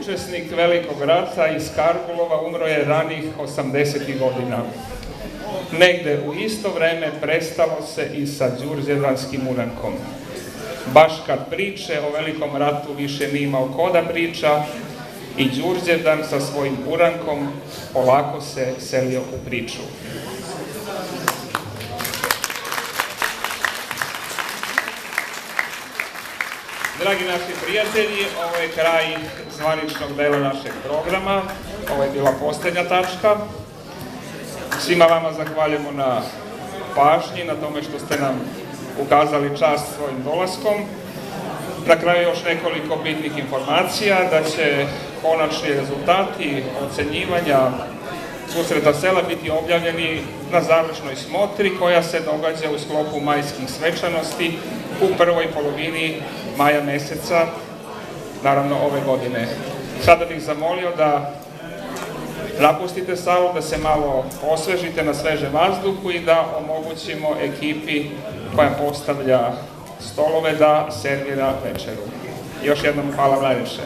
učesnik Velikog rata iz Karbulova, umro je ranih 80. godina. Negde u isto vreme prestalo se i sa đurđevdanskim urankom. Baš kad priče o Velikom ratu više nije imao ko da priča, i Đurđevdan sa svojim urankom polako se selio u priču. Dragi naši prijatelji, ovo je kraj zvaničnog dela našeg programa. Ovo je bila poslednja tačka. Svima vama zahvaljujemo na pažnji, na tome što ste nam ukazali čast svojim dolaskom. Na kraju još nekoliko bitnih informacija, da će konačni rezultati ocenjivanja susreta sela biti objavljeni na završnoj smotri koja se događa u sklopu majskih svečanosti u prvoj polovini maja meseca, naravno ove godine. Sada bih zamolio da napustite salu, da se malo osvežite na svežem vazduhu i da omogućimo ekipi koja postavlja stolove da servira večeru. Još jednom hvala najviše.